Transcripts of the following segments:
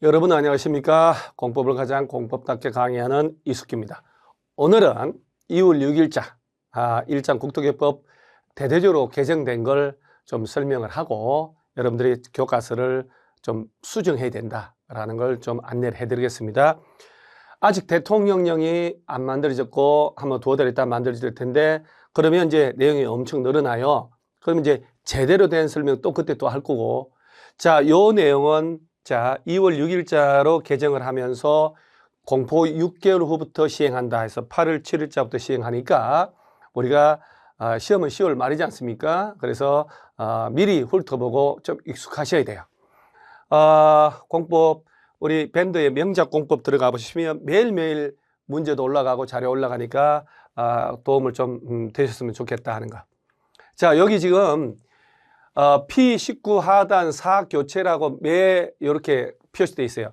여러분 안녕하십니까? 공법을 가장 공법답게 강의하는 이숙기입니다. 오늘은 2월 6일자 일장 국토개법 대대적으로 개정된 걸 좀 설명을 하고 여러분들이 교과서를 좀 수정해야 된다라는 걸 좀 안내를 해드리겠습니다. 아직 대통령령이 안 만들어졌고 한번 두어 달 있다 만들어질 텐데 그러면 이제 내용이 엄청 늘어나요. 그러면 이제 제대로 된 설명 또 그때 또 할 거고, 자, 요 내용은 2월 6일자로 개정을 하면서 공포 6개월 후부터 시행한다 해서 8월 7일자부터 시행하니까 우리가 시험은 10월 말이지 않습니까? 그래서 미리 훑어보고 좀 익숙하셔야 돼요. 공법, 우리 밴드의 명작 공법 들어가 보시면 매일매일 문제도 올라가고 자료 올라가니까 도움을 좀 되셨으면 좋겠다 하는 거. 자, 여기 지금 P19 하단 4교체라고 이렇게 표시되어 있어요.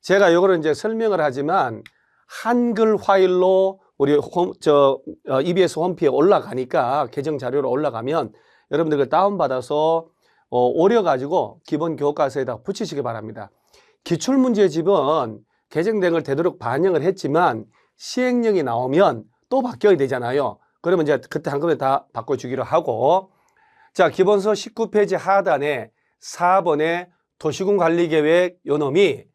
제가 이거를 이제 설명을 하지만 한글 파일로 우리 EBS 홈페이지에 올라가니까 개정 자료로 올라가면 여러분들 그 다운받아서 오려가지고 기본 교과서에다 붙이시기 바랍니다. 기출문제집은 개정된 걸 되도록 반영을 했지만 시행령이 나오면 또 바뀌어야 되잖아요. 그러면 이제 그때 한꺼번에 다 바꿔주기로 하고, 자, 기본서 19페이지 하단에 4번에 도시군관리계획 요 놈이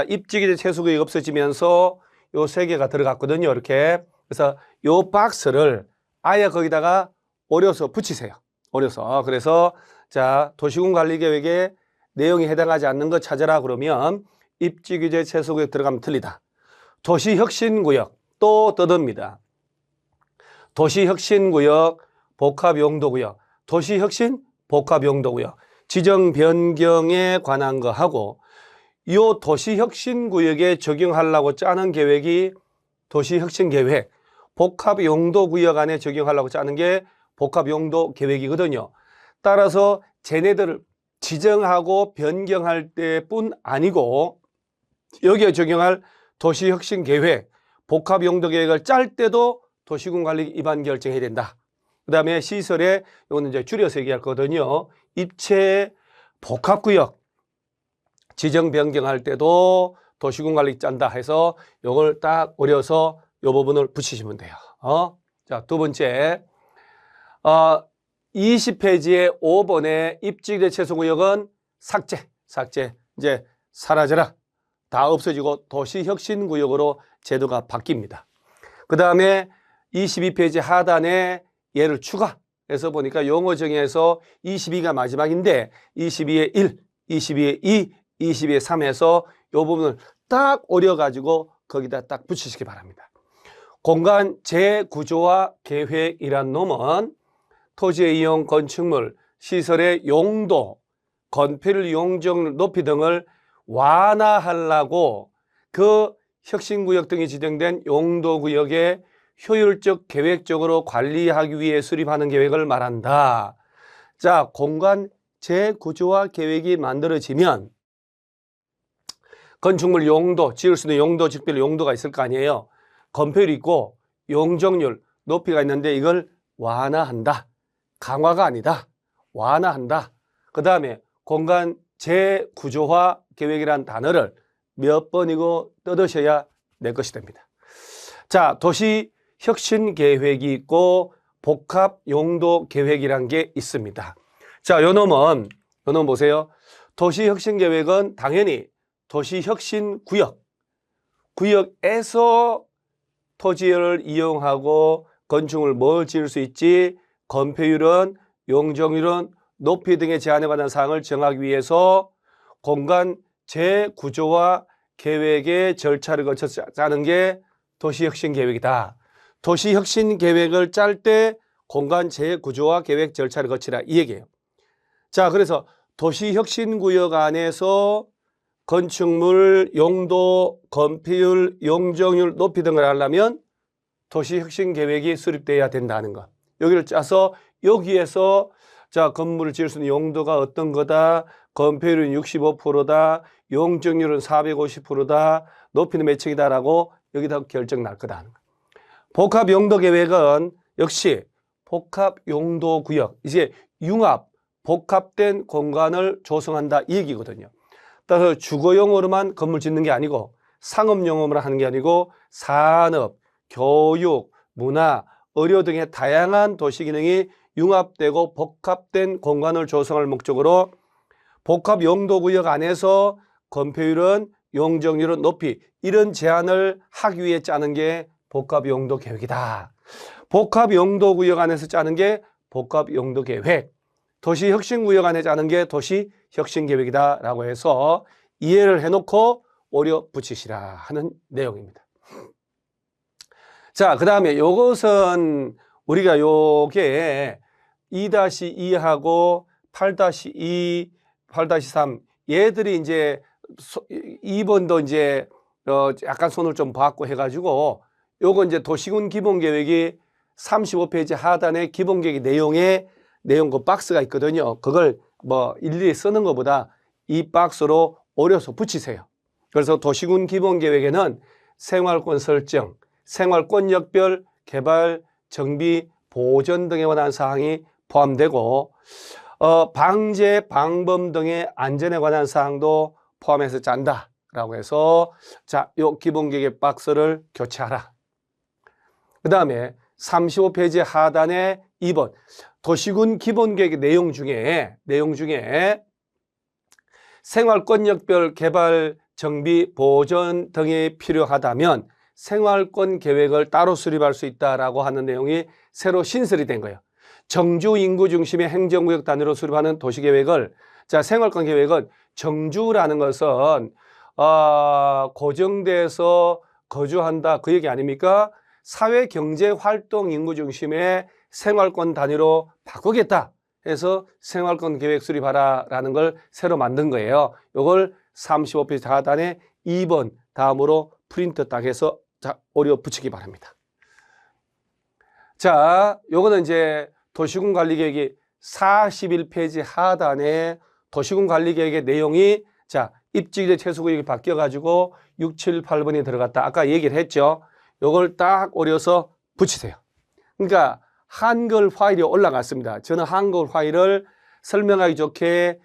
입지기재 최소구역이 없어지면서 요 세 개가 들어갔거든요. 이렇게. 그래서 요 박스를 아예 거기다가 오려서 붙이세요. 오려서. 그래서 도시군관리계획에 내용이 해당하지 않는 거 찾아라 그러면 입지규제 최소구역 들어가면 틀리다. 도시혁신구역 또 떠듭니다. 도시혁신구역, 복합용도구역, 도시혁신, 복합용도구역, 지정 변경에 관한 거 하고, 이 도시혁신구역에 적용하려고 짜는 계획이 도시혁신계획, 복합용도구역 안에 적용하려고 짜는 게 복합용도계획이거든요. 따라서 쟤네들을 지정하고 변경할 때뿐 아니고 여기에 적용할 도시혁신계획, 복합용도계획을 짤 때도 도시군관리 위반 결정해야 된다. 그 다음에 시설에, 이거는 이제 줄여서 얘기할 거거든요. 입체 복합구역 지정 변경할 때도 도시군관리 짠다 해서 이걸 딱 어려서 이 부분을 붙이시면 돼요. 자, 두 번째, 20페이지에 5번의 입지기재 최소구역은 삭제, 이제 사라져라. 다 없어지고 도시혁신구역으로 제도가 바뀝니다. 그 다음에 22페이지 하단에 얘를 추가해서 보니까 용어 정의에서 22가 마지막인데 22에 1, 22에 2, 22에 3에서 이 부분을 딱 오려가지고 거기다 딱 붙이시기 바랍니다. 공간 재구조화 계획이란 놈은 토지의 이용, 건축물, 시설의 용도, 건폐율, 용적률 높이 등을 완화하려고 그 혁신구역 등이 지정된 용도구역에 효율적 계획적으로 관리하기 위해 수립하는 계획을 말한다. 자, 공간 재구조화 계획이 만들어지면 건축물 용도, 지을 수 있는 용도, 직별 용도가 있을 거 아니에요. 건폐율이 있고 용적률 높이가 있는데 이걸 완화한다. 강화가 아니다. 완화한다. 그 다음에 공간 재구조화 계획이란 단어를 몇 번이고 뜯으셔야 내 것이 됩니다. 자, 도시 혁신 계획이 있고 복합 용도 계획이란 게 있습니다. 자, 요 놈은 보세요. 도시 혁신 계획은 당연히 도시 혁신 구역에서 토지를 이용하고 건축을 뭘 지을 수 있지, 건폐율은, 용적률은, 높이 등의 제한에 관한 사항을 정하기 위해서 공간 재구조화 계획의 절차를 거쳐서 짜는 게 도시혁신 계획이다. 도시혁신 계획을 짤 때 공간 재구조화 계획 절차를 거치라 이 얘기예요. 자, 그래서 도시혁신구역 안에서 건축물, 용도, 건폐율, 용적률 높이 등을 하려면 도시혁신 계획이 수립돼야 된다는 것. 여기를 짜서 여기에서 건물을 지을 수 있는 용도가 어떤 거다, 건폐율은 65%다, 용적률은 450%다, 높이는 몇 층이다라고 여기다 결정 날 거다 하는 거. 복합용도계획은 역시 복합용도구역, 이제 융합, 복합된 공간을 조성한다 이 얘기거든요. 따라서 주거용으로만 건물 짓는 게 아니고 상업용으로 하는 게 아니고 산업, 교육, 문화, 의료 등의 다양한 도시 기능이 융합되고 복합된 공간을 조성할 목적으로 복합 용도구역 안에서 건폐율은 용적률은 높이 이런 제안을 하기 위해 짜는 게 복합용도계획이다. 복합용도구역 안에서 짜는 게 복합용도계획, 도시혁신구역 안에 짜는 게 도시혁신계획이다 라고 해서 이해를 해놓고 오려 붙이시라 하는 내용입니다. 자, 그 다음에 요것은 우리가 요게 2-2하고 8-2, 8-3 얘들이 이제 2번도 이제 약간 손을 좀 봤고 해가지고 요거 이제 도시군 기본계획이 35페이지 하단에 기본계획 내용 그 박스가 있거든요. 그걸 뭐 일일이 쓰는 것보다 이 박스로 오려서 붙이세요. 그래서 도시군 기본계획에는 생활권 설정, 생활권역별 개발, 정비, 보전 등에 관한 사항이 포함되고 방제, 방범 등의 안전에 관한 사항도 포함해서 짠다 라고 해서 자, 요 기본계획 박스를 교체하라. 그 다음에 35페이지 하단에 2번 도시군 기본계획 내용 중에 생활권역별 개발, 정비, 보전 등이 필요하다면 생활권 계획을 따로 수립할 수 있다라고 하는 내용이 새로 신설이 된 거예요. 정주 인구 중심의 행정구역 단위로 수립하는 도시계획을 자 생활권 계획은 정주라는 것은 고정돼서 거주한다 그 얘기 아닙니까? 사회경제활동 인구 중심의 생활권 단위로 바꾸겠다 해서 생활권 계획 수립하라 라는 걸 새로 만든 거예요. 이걸 35페이지 하단에 2번 다음으로 프린트 딱 해서 자, 오려 붙이기 바랍니다. 자, 요거는 이제 도시군 관리계획이 41페이지 하단에 도시군 관리계획의 내용이 자, 입지기재 최소구역이 바뀌어가지고 6, 7, 8번이 들어갔다. 아까 얘기를 했죠. 요걸 딱 오려서 붙이세요. 그러니까 한글 파일이 올라갔습니다. 저는 한글 파일을 설명하기 좋게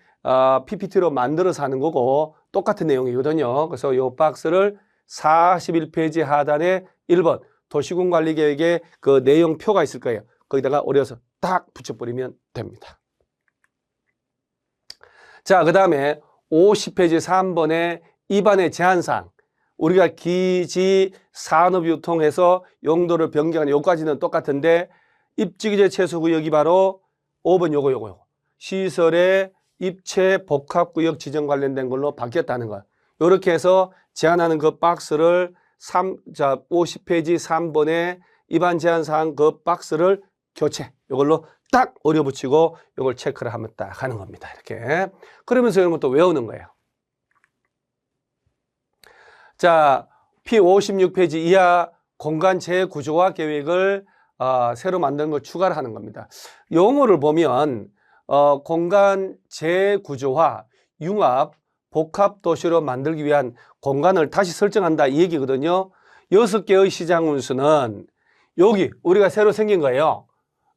PPT로 만들어서 하는 거고 똑같은 내용이거든요. 그래서 요 박스를 41페이지 하단에 1번 도시군 관리계획의 그 내용표가 있을 거예요. 거기다가 오려서 딱 붙여버리면 됩니다. 자, 그 다음에 50페이지 3번에 입안의 제한사항. 우리가 기지, 산업유통해서 용도를 변경하는 요까지는 똑같은데 입지기재 최소구역이 바로 5번 요거. 시설의 입체 복합구역 지정 관련된 걸로 바뀌었다는 거야. 이렇게 해서 제한하는 그 박스를 50페이지 3번에 입안 제한사항 그 박스를 교체. 이걸로 딱 어려붙이고 이걸 체크를 하면 딱 하는 겁니다. 이렇게. 그러면서 이런 것도 외우는 거예요. 자, P56페이지 이하 공간 재구조화 계획을 새로 만든 걸 추가를 하는 겁니다. 용어를 보면 공간 재구조화, 융합, 복합 도시로 만들기 위한 공간을 다시 설정한다 이 얘기거든요. 6개의 시장 운수는 여기 우리가 새로 생긴 거예요.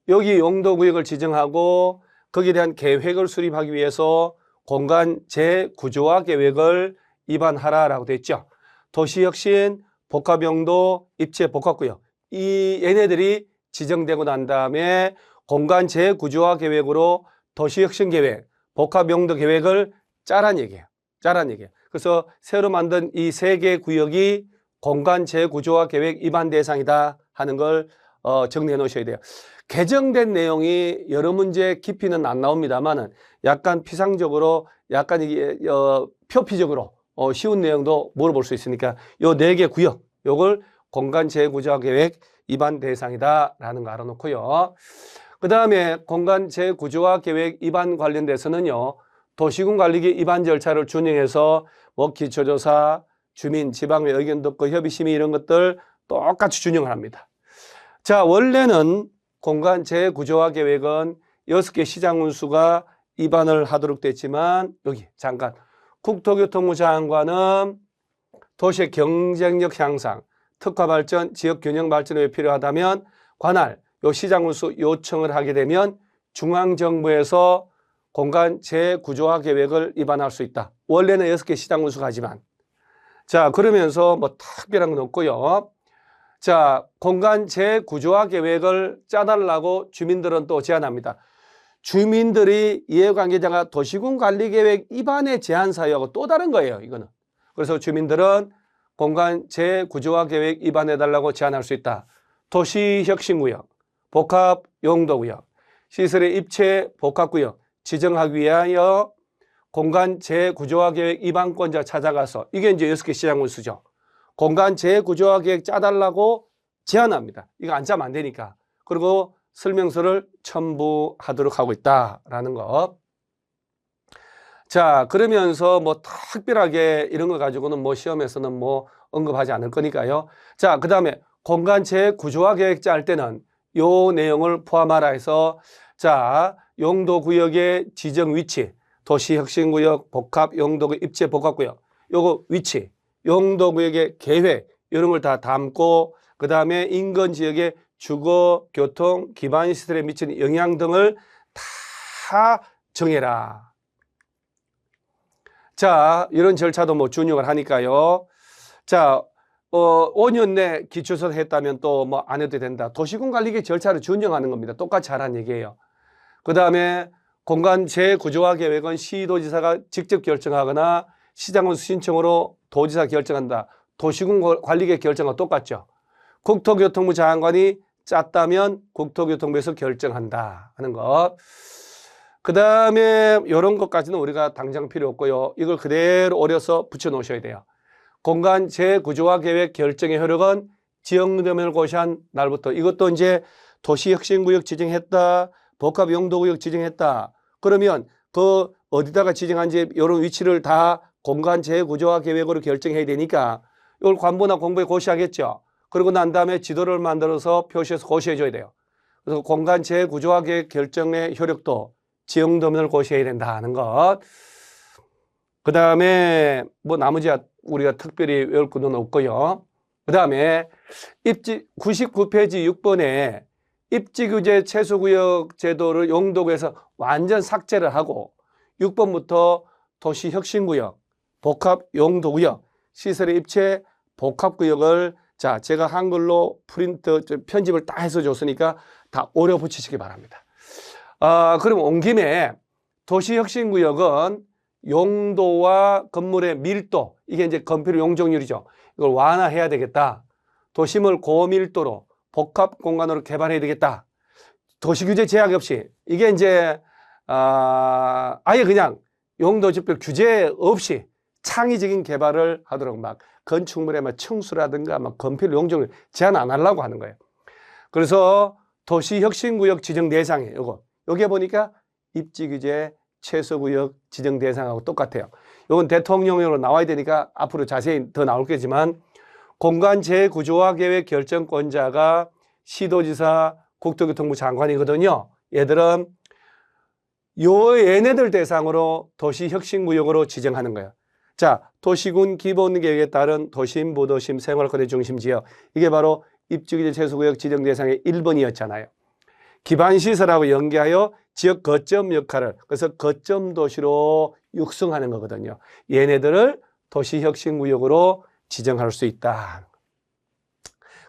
여기 용도구역을 지정하고 거기에 대한 계획을 수립하기 위해서 공간 재구조화 계획을 입안하라라고 되어 있죠. 도시혁신, 복합용도, 입체 복합구역 이 얘네들이 지정되고 난 다음에 공간 재구조화 계획으로 도시혁신 계획, 복합용도 계획을 짜란 얘기예요. 그래서 새로 만든 이 3개 구역이 공간 재구조화 계획 입안 대상이다 하는 걸 정리해 놓으셔야 돼요. 개정된 내용이 여러 문제 깊이는 안 나옵니다만은 약간 피상적으로 약간 이게 표피적으로 쉬운 내용도 물어볼 수 있으니까 요 4개 구역 요걸 공간 재구조화 계획 입안 대상이다 라는 거 알아놓고요. 그 다음에 공간 재구조화 계획 입안 관련돼서는요. 도시군 관리계획 입안 절차를 준용해서 뭐 기초조사, 주민, 지방의 의견 듣고 협의심의 이런 것들 똑같이 준용을 합니다. 자, 원래는 공간 재구조화 계획은 6개 시장 운수가 입안을 하도록 됐지만 여기 잠깐 국토교통부 장관은 도시의 경쟁력 향상, 특화 발전, 지역 균형 발전에 필요하다면 관할 요 시장 운수 요청을 하게 되면 중앙정부에서 공간 재구조화 계획을 입안할 수 있다. 원래는 6개 시장 운수가 하지만. 자, 그러면서 뭐 특별한 건 없고요. 자, 공간 재구조화 계획을 짜달라고 주민들은 또 제안합니다. 주민들이 이해관계자가 도시군 관리계획 입안의 제한 사유하고 또 다른 거예요, 이거는. 그래서 주민들은 공간 재구조화 계획 입안해달라고 제안할 수 있다. 도시혁신구역, 복합용도구역, 시설의 입체 복합구역 지정하기 위하여 공간 재구조화 계획 입안권자 찾아가서, 이게 이제 6개 시장 운수죠. 공간 재구조화 계획 짜달라고 제안합니다. 이거 안 짜면 안 되니까. 그리고 설명서를 첨부하도록 하고 있다라는 거. 자, 그러면서 뭐 특별하게 이런 거 가지고는 뭐 시험에서는 뭐 언급하지 않을 거니까요. 자, 그 다음에 공간 재구조화 계획 짤 때는 요 내용을 포함하라 해서, 자, 용도구역의 지정 위치, 도시혁신구역, 복합용도구 입체 복합구역, 요거 위치, 용도구역의 계획, 이런 걸 다 담고, 그 다음에 인근 지역의 주거, 교통, 기반 시설에 미치는 영향 등을 다 정해라. 자, 이런 절차도 뭐 준용을 하니까요. 자, 5년 내 기초서를 했다면 또 뭐 안 해도 된다. 도시군 관리계획 절차를 준용하는 겁니다. 똑같이 하라는 얘기예요. 그 다음에 공간 재구조화 계획은 시도지사가 직접 결정하거나 시장은 신청으로 도지사 결정한다. 도시군 관리계획 결정과 똑같죠. 국토교통부 장관이 짰다면 국토교통부에서 결정한다 하는 것. 그 다음에 이런 것까지는 우리가 당장 필요 없고요. 이걸 그대로 오려서 붙여 놓으셔야 돼요. 공간 재구조화 계획 결정의 효력은 지역도면을 고시한 날부터. 이것도 이제 도시혁신구역 지정했다, 복합용도구역 지정했다. 그러면 그 어디다가 지정한지 이런 위치를 다 공간 재구조화 계획으로 결정해야 되니까 이걸 관부나 공부에 고시하겠죠. 그러고 난 다음에 지도를 만들어서 표시해서 고시해 줘야 돼요. 그래서 공간 재구조화 계획 결정의 효력도 지역도면을 고시해야 된다 하는 것. 그 다음에 뭐 나머지 우리가 특별히 외울 것은 없고요. 그 다음에 99페이지 6번에 입지규제 최소구역 제도를 용도구에서 완전 삭제를 하고 6번부터 도시혁신구역, 복합용도구역, 시설의 입체 복합구역을, 자, 제가 한글로 편집을 다 해서 줬으니까 다 오려 붙이시기 바랍니다. 그럼 온 김에 도시혁신구역은 용도와 건물의 밀도, 이게 이제 건폐율 용적률이죠. 이걸 완화해야 되겠다. 도심을 고밀도로 복합 공간으로 개발해야 되겠다. 도시규제 제약 없이, 이게 이제 아예 그냥 용도지별 규제 없이 창의적인 개발을 하도록 막 건축물의 막 층수라든가 막 건폐율 용적률 제한 안 하려고 하는 거예요. 그래서 도시혁신구역 지정 대상에 요게 보니까 입지규제 최소구역 지정 대상하고 똑같아요. 이건 대통령령으로 나와야 되니까 앞으로 자세히 더 나올 거지만, 공간 재구조화 계획 결정권자가 시도지사, 국토교통부 장관이거든요. 얘들은 얘네들 대상으로 도시혁신구역으로 지정하는 거예요. 자, 도시군 기본계획에 따른 도심, 부도심, 생활거래 중심 지역, 이게 바로 입지규제 최소구역 지정 대상의 1번이었잖아요. 기반시설하고 연계하여 지역 거점 역할을, 그래서 거점 도시로 육성하는 거거든요. 얘네들을 도시혁신구역으로 지정할 수 있다.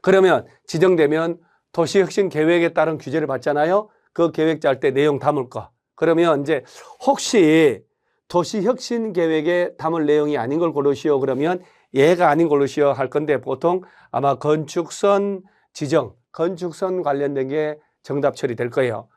그러면 지정되면 도시혁신 계획에 따른 규제를 받잖아요. 그 계획 짤 때 내용 담을 거. 그러면 이제 혹시 도시혁신 계획에 담을 내용이 아닌 걸 고르시오 그러면 얘가 아닌 고르시오 할 건데, 보통 아마 건축선 지정, 건축선 관련된 게 정답 처리될 거예요.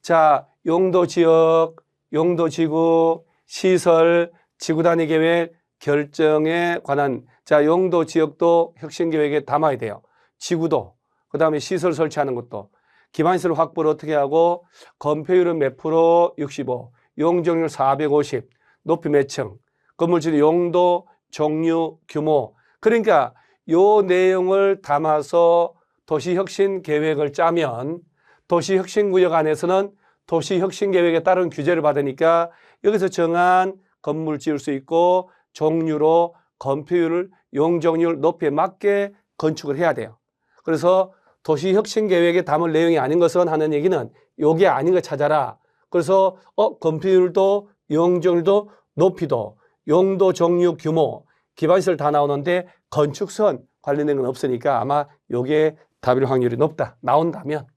자, 용도지역, 용도지구, 시설, 지구단위 계획 결정에 관한, 자, 용도지역도 혁신계획에 담아야 돼요. 지구도, 그 다음에 시설 설치하는 것도, 기반시설 확보를 어떻게 하고, 건폐율은 몇 프로? 65, 용적률 450, 높이 몇 층, 건물질 용도, 종류, 규모. 그러니까 요 내용을 담아서 도시혁신계획을 짜면 도시혁신구역 안에서는 도시혁신계획에 따른 규제를 받으니까 여기서 정한 건물 지을 수 있고 종류로 건폐율을 용적률 높이에 맞게 건축을 해야 돼요. 그래서 도시혁신계획에 담을 내용이 아닌 것은 하는 얘기는 요게 아닌 거 찾아라. 그래서 건폐율도, 용적률도, 높이도, 용도, 종류, 규모, 기반시설 다 나오는데 건축선 관련된 건 없으니까 아마 요게 답일 확률이 높다. 나온다면.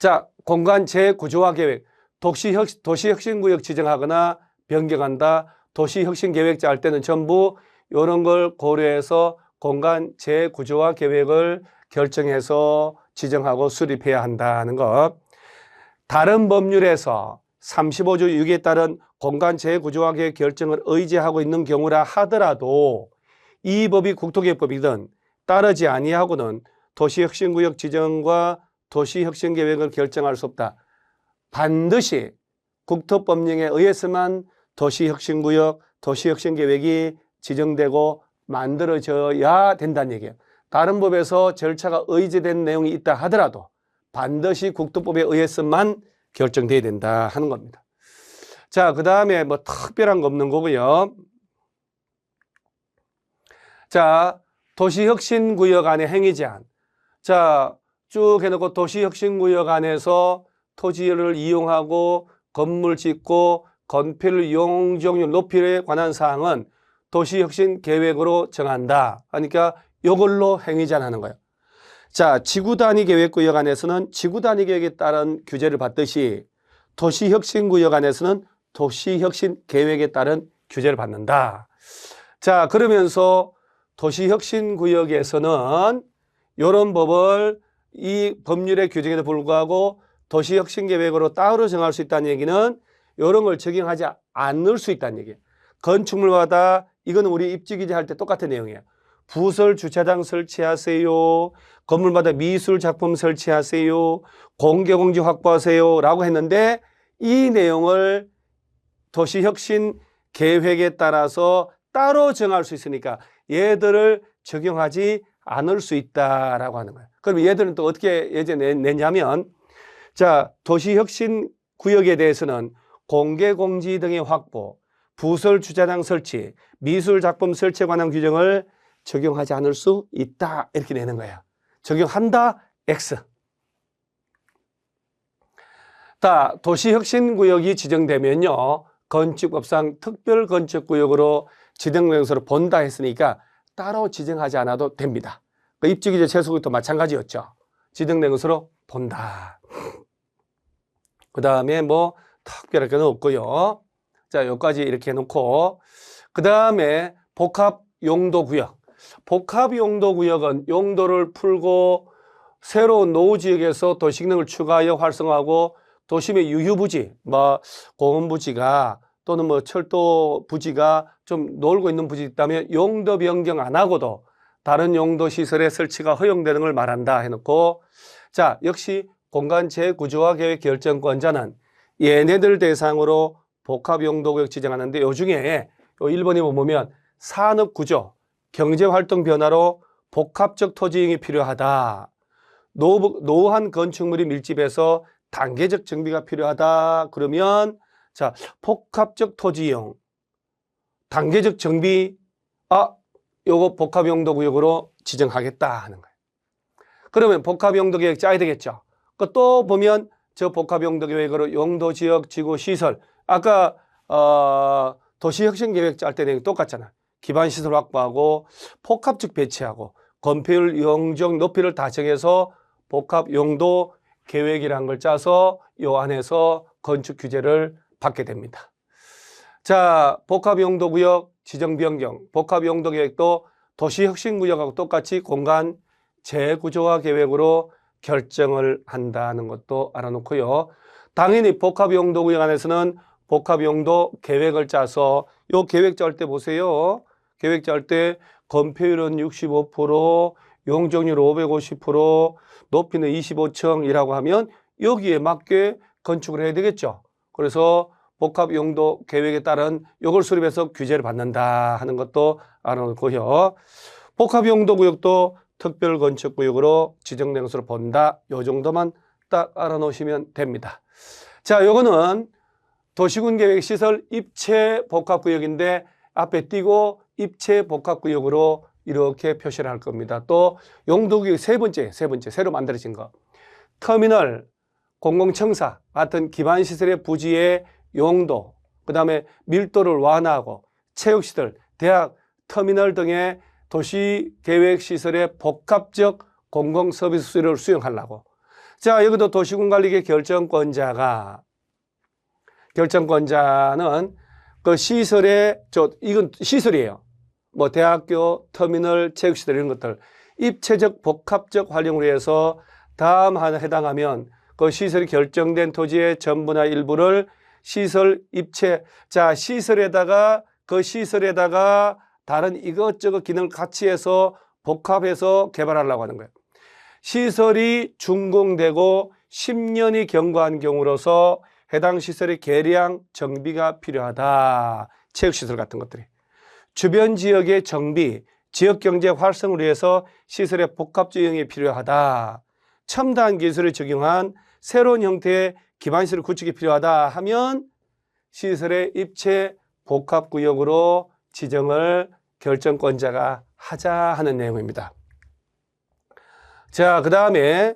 자, 공간 재구조화 계획. 도시혁신구역 지정하거나 변경한다. 도시혁신계획 짤 때는 전부 이런 걸 고려해서 공간 재구조화 계획을 결정해서 지정하고 수립해야 한다는 것. 다른 법률에서 35조 6에 따른 공간 재구조화 계획 결정을 의지하고 있는 경우라 하더라도 이 법이 국토개혁법이든 따르지 아니하고는 도시혁신구역 지정과 도시혁신계획을 결정할 수 없다. 반드시 국토법령에 의해서만 도시혁신구역, 도시혁신계획이 지정되고 만들어져야 된다는 얘기예요. 다른 법에서 절차가 의제된 내용이 있다 하더라도 반드시 국토법에 의해서만 결정돼야 된다 하는 겁니다. 자, 그 다음에 뭐 특별한 거 없는 거고요. 자, 도시혁신구역 안에 행위제한. 자, 쭉 해놓고 도시혁신구역 안에서 토지를 이용하고 건물 짓고 건폐율, 용적률, 높이에 관한 사항은 도시혁신계획으로 정한다. 그러니까 이걸로 행위제한하는 거예요. 자, 지구단위계획구역 안에서는 지구단위계획에 따른 규제를 받듯이 도시혁신구역 안에서는 도시혁신계획에 따른 규제를 받는다. 자, 그러면서 도시혁신구역에서는 이런 법을 이 법률의 규정에도 불구하고 도시혁신계획으로 따로 정할 수 있다는 얘기는 이런 걸 적용하지 않을 수 있다는 얘기예요. 건축물마다 이건 우리 입지규제 할 때 똑같은 내용이에요. 부설 주차장 설치하세요. 건물마다 미술작품 설치하세요. 공개공지 확보하세요. 라고 했는데 이 내용을 도시혁신계획에 따라서 따로 정할 수 있으니까 얘들을 적용하지 않을 수 있다라고 하는 거예요. 그럼 얘들은 또 어떻게 예전에 냈냐면 자, 도시혁신구역에 대해서는 공개공지 등의 확보, 부설 주차장 설치, 미술작품 설치에 관한 규정을 적용하지 않을 수 있다 이렇게 내는 거예요. 적용한다 X. 자, 도시혁신구역이 지정되면요 건축법상 특별건축구역으로 지정명소로 본다 했으니까 따로 지정하지 않아도 됩니다. 그 입지규제 최소구역도 마찬가지였죠. 지정된 것으로 본다. 그 다음에 뭐 특별할 건 없고요. 자, 여기까지 이렇게 해놓고 그 다음에 복합용도구역. 복합용도구역은 용도를 풀고 새로운 노후지역에서 도시기능을 추가하여 활성화하고 도심의 유휴부지, 뭐 공원부지가 또는 뭐 철도 부지가 좀 놀고 있는 부지 있다면 용도 변경 안 하고도 다른 용도 시설의 설치가 허용되는 걸 말한다 해놓고 자, 역시 공간 재구조화 계획 결정권자는 얘네들 대상으로 복합용도구역 지정하는데 요 중에 1번에 보면 산업구조, 경제활동 변화로 복합적 토지 이용이 필요하다. 노후한 건축물이 밀집해서 단계적 정비가 필요하다. 그러면 자, 복합적 토지 이용, 단계적 정비, 요거 복합용도구역으로 지정하겠다 하는 거예요. 그러면 복합용도계획 짜야 되겠죠. 또 보면 저 복합용도계획으로 용도지역, 지구시설, 아까 도시혁신계획 짤 때 내용 똑같잖아. 기반시설 확보하고 복합적 배치하고 건폐율, 용적, 높이를 다 정해서 복합용도 계획이라는 걸 짜서 요 안에서 건축 규제를 받게 됩니다. 자, 복합용도구역 지정 변경, 복합용도계획도 도시혁신구역하고 똑같이 공간 재구조화 계획으로 결정을 한다는 것도 알아놓고요. 당연히 복합용도구역 안에서는 복합용도 계획을 짜서 요 계획 짤 때 보세요. 계획 짤 때 건폐율은 65%, 용적률 550%, 높이는 25층이라고 하면 여기에 맞게 건축을 해야 되겠죠. 그래서 복합용도 계획에 따른 요걸 수립해서 규제를 받는다 하는 것도 알아놓고요. 복합용도구역도 특별건축구역으로 지정된 것으로 본다. 요 정도만 딱 알아놓으시면 됩니다. 자, 요거는 도시군계획시설 입체복합구역인데 앞에 띄고 입체복합구역으로 이렇게 표시를 할 겁니다. 또 용도구역 세 번째 새로 만들어진 거. 터미널, 공공청사 같은 기반시설의 부지의 용도, 그 다음에 밀도를 완화하고 체육시설, 대학, 터미널 등의 도시계획시설의 복합적 공공서비스 수요를 수용하려고. 자, 여기도 도시군관리계 결정권자는 그 시설의, 이건 시설이에요. 뭐 대학교, 터미널, 체육시설 이런 것들 입체적 복합적 활용을 위해서 다음 하나 해당하면 그 시설이 결정된 토지의 전부나 일부를 시설 입체, 자, 시설에다가 다른 이것저것 기능을 같이 해서 복합해서 개발하려고 하는 거예요. 시설이 준공되고 10년이 경과한 경우로서 해당 시설의 개량 정비가 필요하다. 체육시설 같은 것들이. 주변 지역의 정비, 지역경제 활성을 위해서 시설의 복합 조형이 필요하다. 첨단 기술을 적용한 새로운 형태의 기반시설 구축이 필요하다 하면 시설의 입체 복합구역으로 지정을 결정권자가 하자 하는 내용입니다. 자, 그 다음에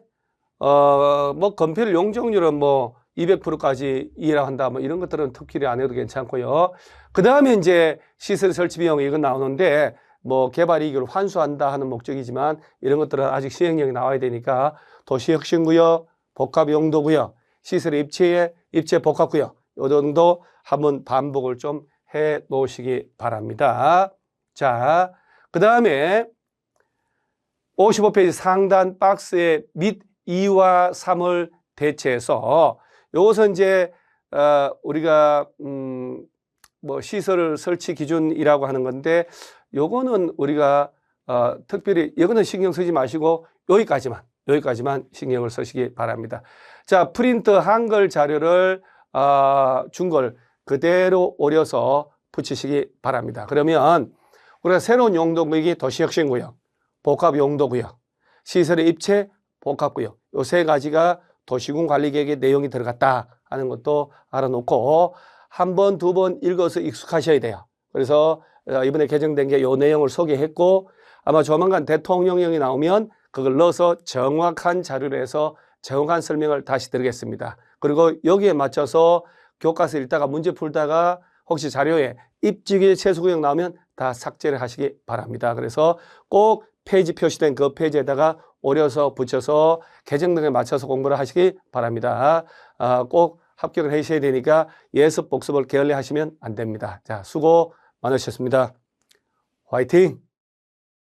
뭐 건폐율 용적률은 뭐 200%까지 이해라 한다. 뭐 이런 것들은 특별히 안 해도 괜찮고요. 그 다음에 이제 시설 설치 비용 이건 나오는데 뭐 개발 이익을 환수한다 하는 목적이지만 이런 것들은 아직 시행령이 나와야 되니까 도시혁신구역, 복합용도구역, 시설의 입체 복합구역 이 정도 한번 반복을 좀 해 놓으시기 바랍니다. 자, 그 다음에 55페이지 상단 박스에 및 2와 3을 대체해서 요것은 이제 우리가 뭐 시설 설치 기준이라고 하는 건데 요거는 우리가 특별히 이거는 신경 쓰지 마시고 여기까지만 신경을 쓰시기 바랍니다. 자, 프린트 한글 자료를 준 걸 그대로 오려서 붙이시기 바랍니다. 그러면 우리가 새로운 용도구역이 도시혁신구역, 복합용도구역, 시설의 입체 복합구역 요 세 가지가 도시군 관리계획의 내용이 들어갔다 하는 것도 알아놓고 한 번, 두 번 읽어서 익숙하셔야 돼요. 그래서 이번에 개정된 게 요 내용을 소개했고 아마 조만간 대통령령이 나오면 그걸 넣어서 정확한 자료를 해서 정확한 설명을 다시 드리겠습니다. 그리고 여기에 맞춰서 교과서 읽다가 문제 풀다가 혹시 자료에 입지기 최소구역 나오면 다 삭제를 하시기 바랍니다. 그래서 꼭 페이지 표시된 그 페이지에다가 오려서 붙여서 개정등에 맞춰서 공부를 하시기 바랍니다. 꼭 합격을 하셔야 되니까 예습 복습을 게을리 하시면 안 됩니다. 자, 수고 많으셨습니다. 화이팅!